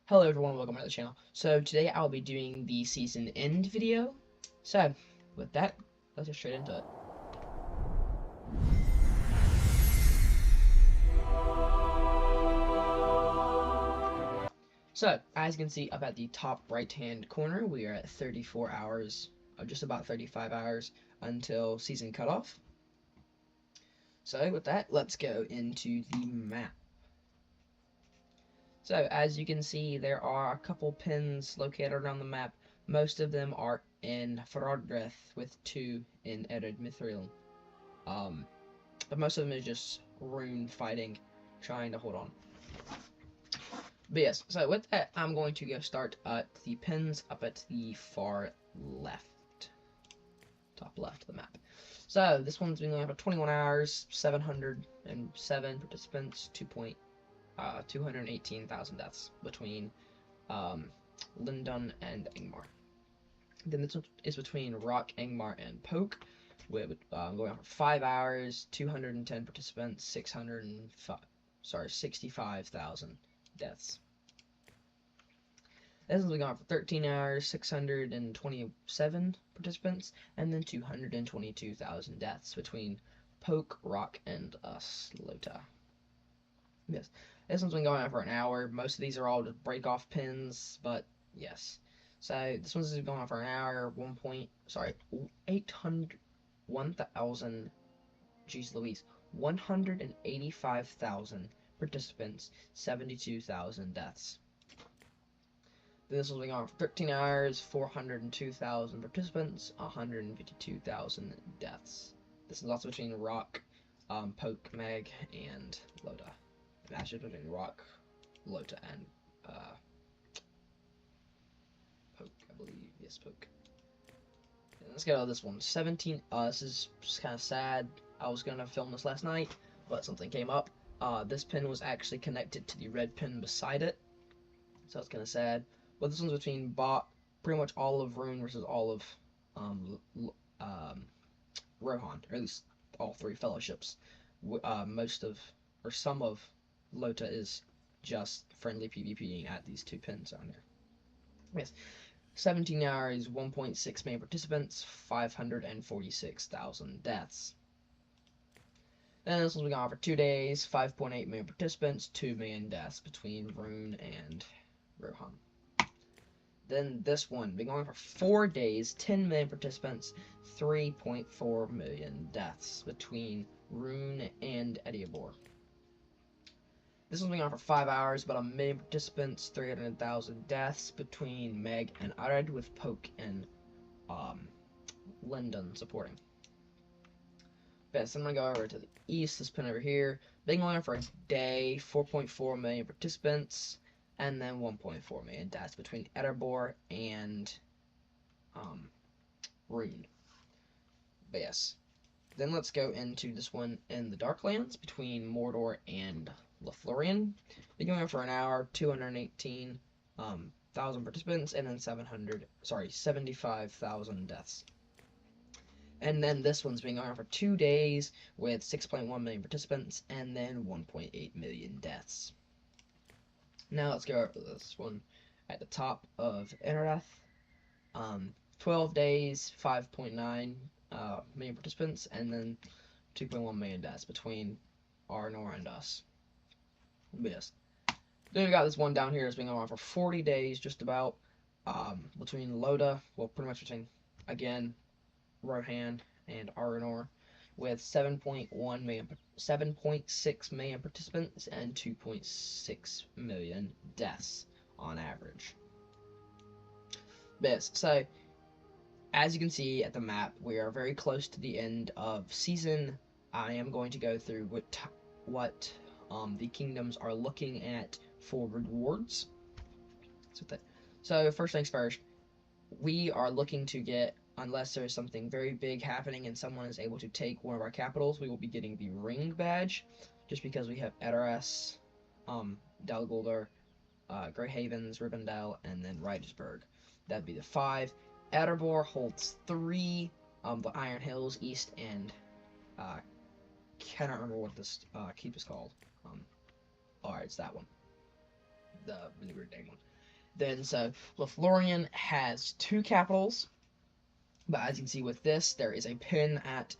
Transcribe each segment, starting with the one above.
Hello everyone, welcome back to the channel. So today I'll be doing the season end video. So with that, let's get straight into it. So as you can see up at the top right hand corner, we are at 34 hours, or just about 35 hours until season cutoff. So with that, let's go into the map. So as you can see, there are a couple pins located around the map. Most of them are in Frindle with 2 in Edited Mithril. But most of them is just rune fighting, trying to hold on. But yes, so with that, I'm going to go start at the pins up at the far left. Top left of the map. So this one's been going for 21 hours, 707 participants, 218,000 deaths between Lindon and Angmar. Then this one is between Rock, Angmar, and Poke, with going on for 5 hours, 210 participants, 65,000 deaths. This one's going on for 13 hours, 627 participants, and then 222,000 deaths between Poke, Rock, and Lota. Yes. This one's been going on for an hour. Most of these are all just break off pins, but yes. So this one's been going on for an hour. 185,000 participants, 72,000 deaths. This one's been going on for 13 hours. 402,000 participants, 152,000 deaths. This is also between Rock, Poke, Meg, and Lota. Matches between Rock, Lota, and Poke, I believe. Yes, Poke. And let's get out of this one. 17. This is just kind of sad. I was gonna film this last night, but something came up. This pin was actually connected to the red pin beside it, so it's kind of sad. But this one's between pretty much all of Rune versus all of Rohan, or at least all 3 fellowships. Some of Lota is just friendly PvPing at these 2 pins down here. Yes. 17 hours, 1.6 million participants, 546,000 deaths. And this one's been going on for 2 days, 5.8 million participants, 2 million deaths between Rune and Rohan. Then this one been going for 4 days, 10 million participants, 3.4 million deaths between Rune and Ediabor. This one's been on for 5 hours, about 1 million participants, 300,000 deaths between Meg and Ared, with Poke and Lindon supporting. Okay, so I'm gonna go over to the east. This pin over here, been going on for a day, 4.4 million participants, and then 1.4 million deaths between Ediabor and Rune. But yes, then let's go into this one in the Darklands between Mordor and Lothlorien. Been going on for an hour, 218,000 participants, and then 75,000 deaths. And then this one's been going on for 2 days with 6.1 million participants, and then 1.8 million deaths. Now let's go over to this one at the top of Interdeath. 12 days, 5.9 million participants, and then 2.1 million deaths between Arnor and us. But yes. Then we got this one down here that's been going on for 40 days, just about, between Lota, well, pretty much between, again, Rohan and Arnor, with 7.6 million participants and 2.6 million deaths on average. But yes, so as you can see at the map, we are very close to the end of season. I am going to go through what the kingdoms are looking at for rewards. So first things first, we are looking to get, unless there's something very big happening and someone is able to take one of our capitals, we will be getting the ring badge, just because we have Edoras, Dal Guldur, Grey Havens, Rivendell, and then Regisburg. That'd be the 5. Ediabor holds 3, the Iron Hills, East, and cannot remember what this keep is called. Alright, it's that one. The really weird name one. Then, so, Lothlorien has 2 capitals, but as you can see with this, there is a pin at,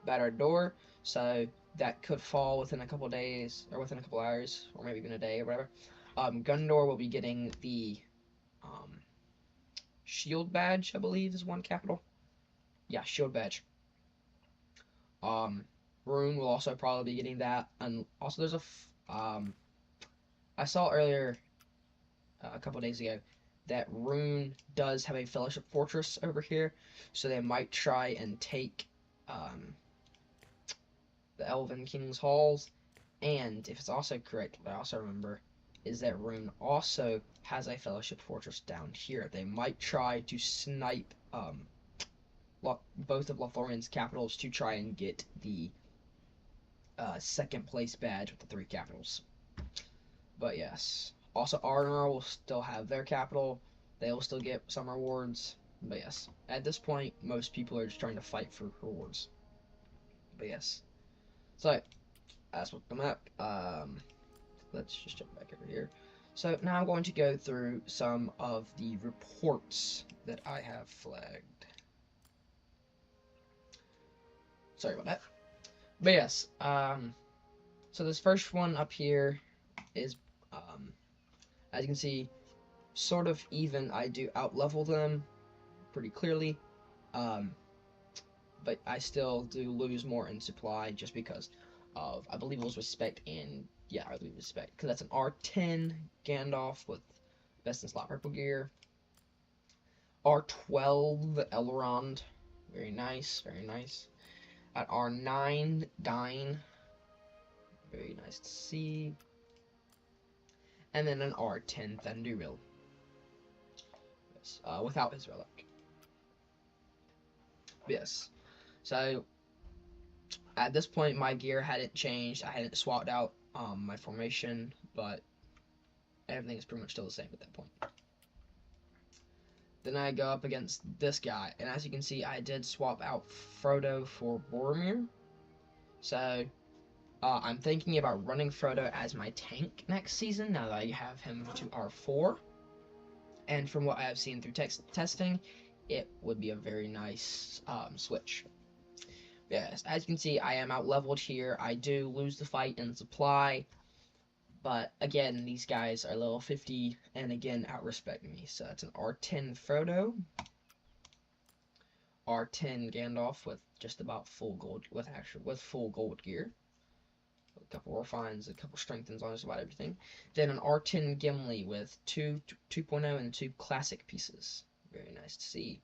our door, so that could fall within a couple days, or within a couple hours, or maybe even a day, or whatever. Gundor will be getting the, shield badge, I believe, is 1 capital. Yeah, shield badge. Rune will also probably be getting that, and also there's I saw earlier, a couple days ago, that Rune does have a Fellowship Fortress over here, so they might try and take, the Elven King's Halls, and if it's also correct, what I also remember is that Rune also has a Fellowship Fortress down here. They might try to snipe, both of Lothlorien's capitals to try and get the, 2nd place badge with the 3 capitals. But yes. Also, Arnor will still have their capital. They will still get some rewards. But yes. At this point, most people are just trying to fight for rewards. But yes. So, that's what's coming up. Let's just jump back over here. So, now I'm going to go through some of the reports that I have flagged. Sorry about that. But yes, so this first one up here is, as you can see, sort of even. I do out-level them pretty clearly, but I still do lose more in supply just because of, I believe it was respect, and yeah, I believe respect, because that's an R10 Gandalf with best in slot purple gear. R12 Elrond, very nice, very nice. At R9 Dine, very nice to see. And then an R10 Thunderbill. Yes, without his relic. Yes. So, at this point, my gear hadn't changed. I hadn't swapped out my formation, but everything is pretty much still the same at that point. Then I go up against this guy, and as you can see, I did swap out Frodo for Boromir. So, I'm thinking about running Frodo as my tank next season, now that I have him to R4. And from what I have seen through testing, it would be a very nice switch. Yes, as you can see, I am out-leveled here. I do lose the fight in supply, but again, these guys are level 50, and again, out-respect me. So it's an R10 Frodo, R10 Gandalf with just about full gold, with full gold gear. A couple refines, a couple strengthens on just about everything. Then an R10 Gimli with 2.0 and 2 classic pieces. Very nice to see.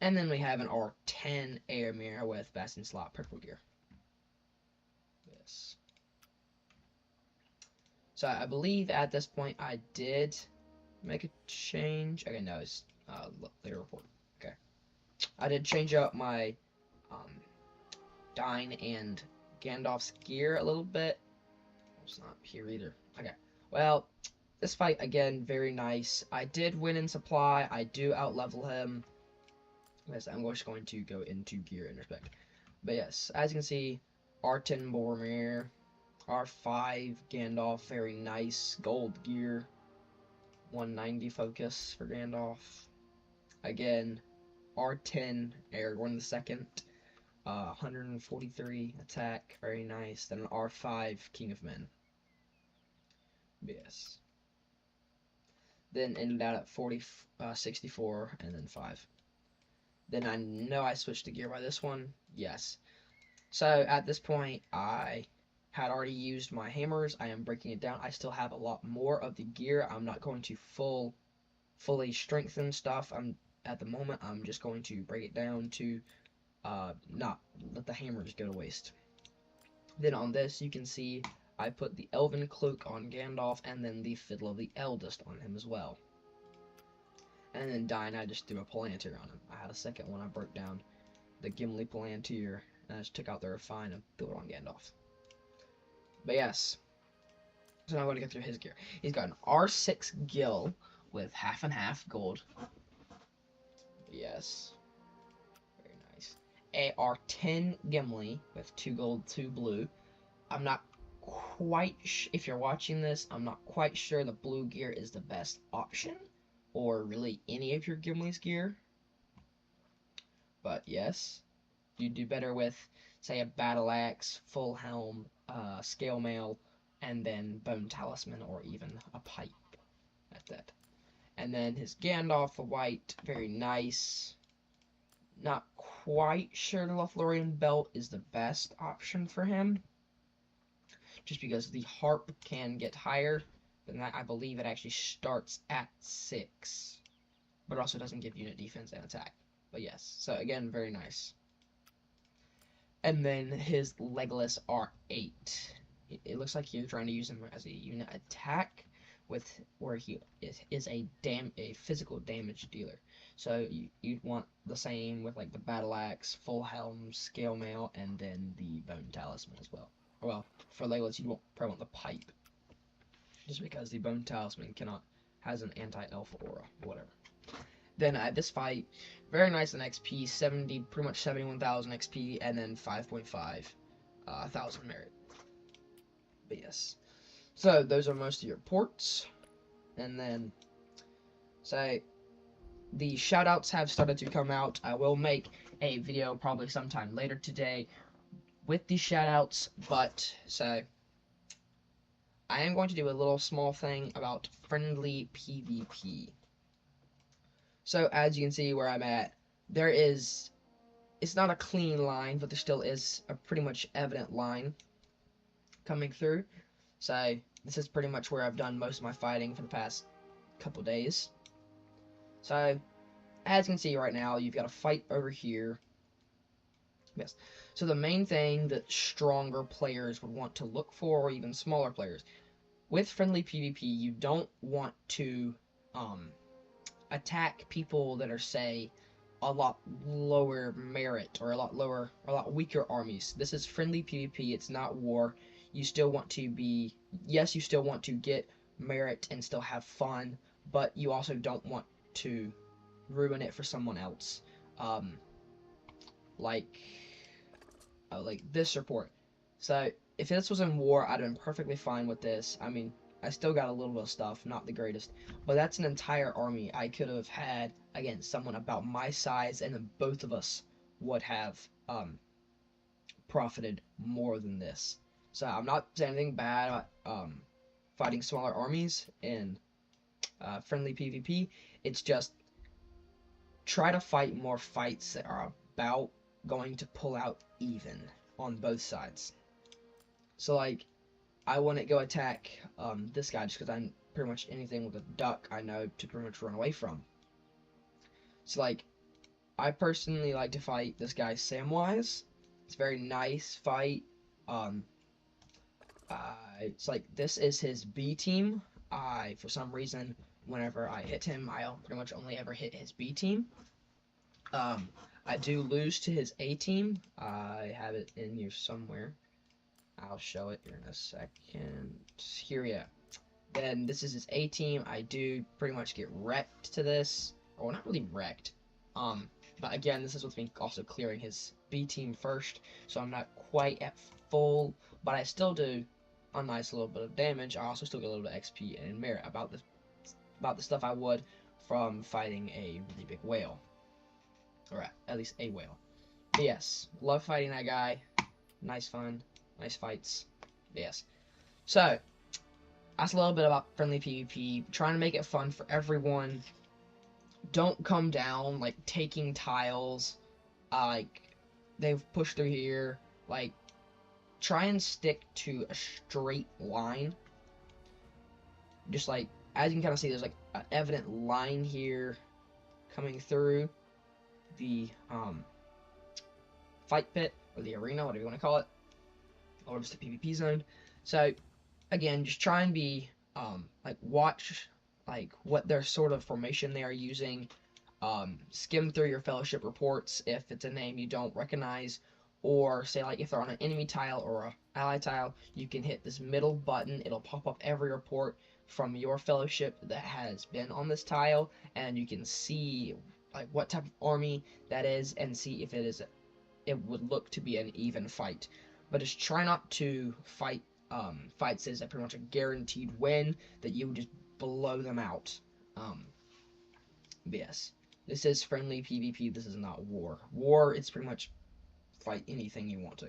And then we have an R10 Airmere with best in slot purple gear. Yes. So I believe at this point I did make a change. Okay, no, it's later report. Okay. I did change up my Dine and Gandalf's gear a little bit. It's not here either. Okay. Well, this fight, again, very nice. I did win in supply. I do out-level him. Yes, I'm just going to go into gear in respect. But yes, as you can see, R10 Boromir, R5 Gandalf, very nice gold gear. 190 focus for Gandalf. Again, R10 Aragorn II, 143 attack, very nice. Then an R5 King of Men. Yes. Then ended out at 64, and then 5. Then I know I switched to gear by this one. Yes. So at this point, I had already used my hammers. I am breaking it down. I still have a lot more of the gear. I'm not going to fully strengthen stuff. At the moment, I'm just going to break it down to not let the hammers go to waste. Then on this, you can see I put the Elven Cloak on Gandalf, and then the Fiddle of the Eldest on him as well. And then Dine, I just threw a Palantir on him. I had a second one. I broke down the Gimli Palantir, and I just took out the Refine and threw it on Gandalf. But yes. So now I'm going to go through his gear. He's got an R6 Gil with half and half gold. Yes. Very nice. A R10 Gimli with 2 gold, 2 blue. I'm not quite if you're watching this, I'm not quite sure the blue gear is the best option, or really any of your Gimli's gear. But yes, you do better with, say, a battle axe, full helm, scale mail, and then bone talisman, or even a pipe at that. And then his Gandalf the White, very nice. Not quite sure the Lothlorien belt is the best option for him, just because the harp can get higher, but I believe it actually starts at 6, but it also doesn't give unit defense and attack. But yes, so again, very nice. And then his Legolas R8. It looks like you're trying to use him as a unit attack, with where he is a physical damage dealer. So you'd want the same with like the battle axe, full helm, scale mail, and then the bone talisman as well. Well, for Legolas, you probably want the pipe, just because the bone talisman has an anti-elf aura, or whatever. Then this fight, very nice in XP, pretty much 71,000 XP, and then 5.5 thousand merit. But yes, so those are most of your ports, and then say the shoutouts have started to come out. I will make a video probably sometime later today with the shoutouts, but so I am going to do a little small thing about friendly PvP. So as you can see where I'm at, it's not a clean line, but there still is a pretty much evident line coming through. So this is pretty much where I've done most of my fighting for the past couple days. So as you can see right now, you've got a fight over here. Yes. So the main thing that stronger players would want to look for, or even smaller players, with friendly PvP, you don't want to attack people that are, say, a lot lower merit, or a lot weaker armies. This is friendly PvP, it's not war. You still want to be, yes, you still want to get merit and still have fun, but you also don't want to ruin it for someone else. Like this report. So if this was in war, I'd have been perfectly fine with this. I mean, I still got a little bit of stuff, not the greatest, but that's an entire army I could have had against someone about my size, and then both of us would have profited more than this. So I'm not saying anything bad about fighting smaller armies in friendly PvP. It's just try to fight more fights that are about going to pull out even on both sides. So like, I wouldn't go attack this guy just because I'm pretty much anything with a duck I know to pretty much run away from. So like, I personally like to fight this guy Samwise. It's a very nice fight. It's like, this is his B team. For some reason, whenever I hit him, I pretty much only ever hit his B team. I do lose to his A team. I have it in here somewhere. I'll show it here in a second. Here, yeah. Then this is his A team. I do pretty much get wrecked to this. Or not really wrecked. But again, this is with me also clearing his B team first. So I'm not quite at full, but I still do a nice little bit of damage. I also still get a little bit of XP and merit about the stuff I would from fighting a really big whale. Or at least a whale. But yes, love fighting that guy. Nice fun. Nice fights. But yes. So, that's a little bit about friendly PvP. Trying to make it fun for everyone. Don't come down, like, taking tiles. Like, they've pushed through here. Like, try and stick to a straight line. Just like, as you can kind of see, there's like an evident line here coming through the fight pit, or the arena, whatever you want to call it, or just the PvP zone. So again, just try and be like, watch like what their sort of formation they are using. Skim through your fellowship reports if it's a name you don't recognize, or say like if they're on an enemy tile or a ally tile, you can hit this middle button. It'll pop up every report from your fellowship that has been on this tile, and you can see like what type of army that is, and see if it would look to be an even fight. But just try not to fight fights is a pretty much a guaranteed win, that you just blow them out. But yes, this is friendly PvP. This is not war. War, it's pretty much fight anything you want to.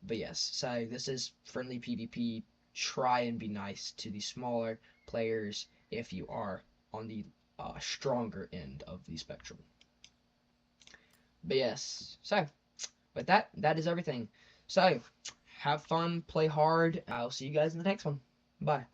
But yes, so this is friendly PvP. Try and be nice to the smaller players if you are on the stronger end of the spectrum. But yes, so with that, that is everything. So have fun, play hard. I'll see you guys in the next one. Bye.